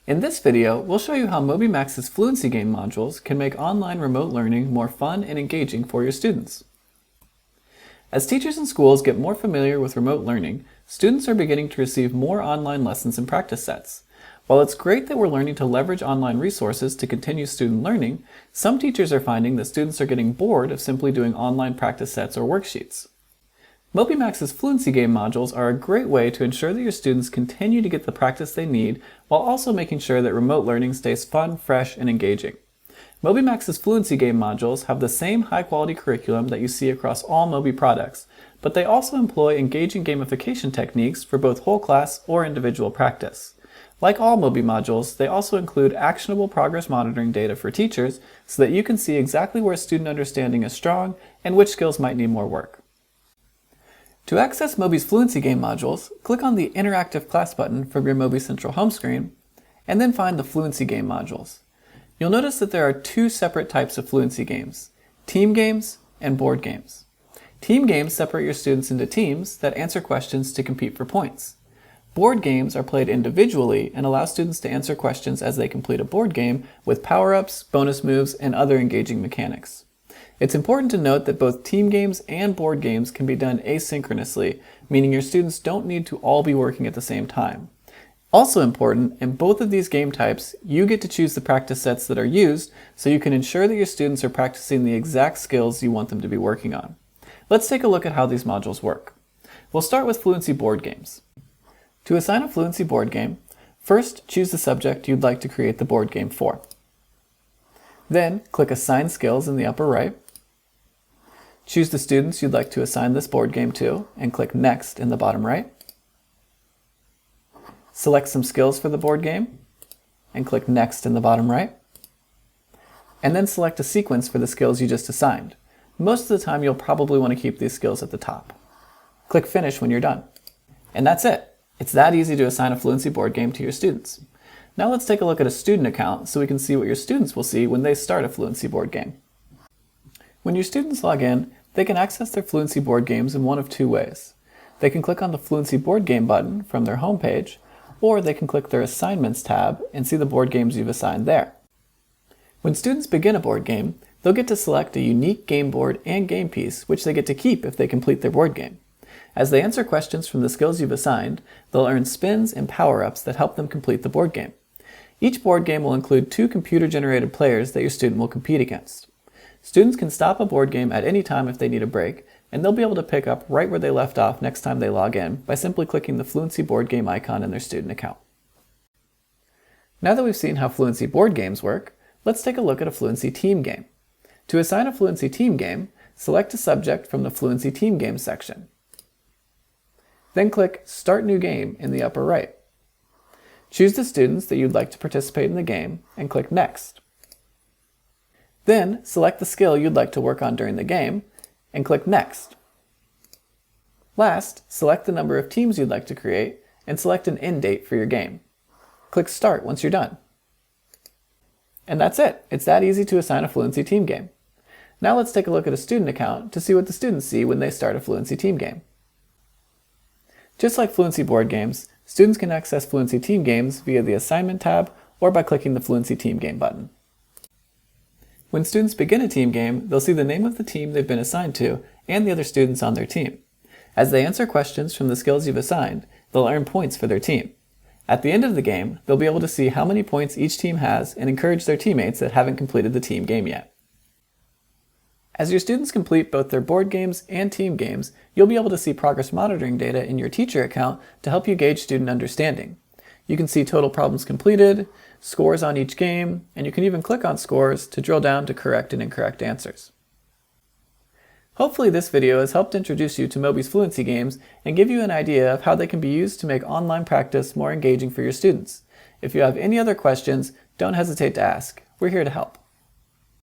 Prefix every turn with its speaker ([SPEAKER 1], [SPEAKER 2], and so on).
[SPEAKER 1] In this video, we'll show you how MobyMax's Fluency game modules can make online remote learning more fun and engaging for your students. As teachers and schools get more familiar with remote learning, students are beginning to receive more online lessons and practice sets. While it's great that we're learning to leverage online resources to continue student learning, some teachers are finding that students are getting bored of simply doing online practice sets or worksheets. MobyMax's Fluency game modules are a great way to ensure that your students continue to get the practice they need while also making sure that remote learning stays fun, fresh, and engaging. MobyMax's Fluency game modules have the same high-quality curriculum that you see across all Moby products, but they also employ engaging gamification techniques for both whole class or individual practice. Like all Moby modules, they also include actionable progress monitoring data for teachers so that you can see exactly where student understanding is strong and which skills might need more work. To access Moby's Fluency game modules, click on the Interactive Class button from your Moby Central home screen, and then find the Fluency game modules. You'll notice that there are two separate types of Fluency games, team games and board games. Team games separate your students into teams that answer questions to compete for points. Board games are played individually and allow students to answer questions as they complete a board game with power-ups, bonus moves, and other engaging mechanics. It's important to note that both team games and board games can be done asynchronously, meaning your students don't need to all be working at the same time. Also important, in both of these game types, you get to choose the practice sets that are used so you can ensure that your students are practicing the exact skills you want them to be working on. Let's take a look at how these modules work. We'll start with Fluency board games. To assign a Fluency board game, first choose the subject you'd like to create the board game for. Then click Assign Skills in the upper right. Choose the students you'd like to assign this board game to and click Next in the bottom right. Select some skills for the board game and click Next in the bottom right. And then select a sequence for the skills you just assigned. Most of the time you'll probably want to keep these skills at the top. Click Finish when you're done. And that's it. It's that easy to assign a Fluency board game to your students. Now let's take a look at a student account so we can see what your students will see when they start a Fluency board game. When your students log in, they can access their Fluency board games in one of two ways. They can click on the Fluency board game button from their home page, or they can click their Assignments tab and see the board games you've assigned there. When students begin a board game, they'll get to select a unique game board and game piece, which they get to keep if they complete their board game. As they answer questions from the skills you've assigned, they'll earn spins and power-ups that help them complete the board game. Each board game will include two computer-generated players that your student will compete against. Students can stop a board game at any time if they need a break, and they'll be able to pick up right where they left off next time they log in by simply clicking the Fluency board game icon in their student account. Now that we've seen how Fluency board games work, let's take a look at a Fluency team game. To assign a Fluency team game, select a subject from the Fluency team game section. Then click Start New Game in the upper right. Choose the students that you'd like to participate in the game and click Next. Then select the skill you'd like to work on during the game and click Next. Last, select the number of teams you'd like to create and select an end date for your game. Click Start once you're done. And that's it. It's that easy to assign a Fluency team game. Now let's take a look at a student account to see what the students see when they start a Fluency team game. Just like Fluency board games, students can access Fluency team games via the Assignment tab or by clicking the Fluency team game button. When students begin a team game, they'll see the name of the team they've been assigned to and the other students on their team. As they answer questions from the skills you've assigned, they'll earn points for their team. At the end of the game, they'll be able to see how many points each team has and encourage their teammates that haven't completed the team game yet. As your students complete both their board games and team games, you'll be able to see progress monitoring data in your teacher account to help you gauge student understanding. You can see total problems completed, scores on each game, and you can even click on scores to drill down to correct and incorrect answers. Hopefully this video has helped introduce you to Moby's Fluency games and give you an idea of how they can be used to make online practice more engaging for your students. If you have any other questions, don't hesitate to ask. We're here to help.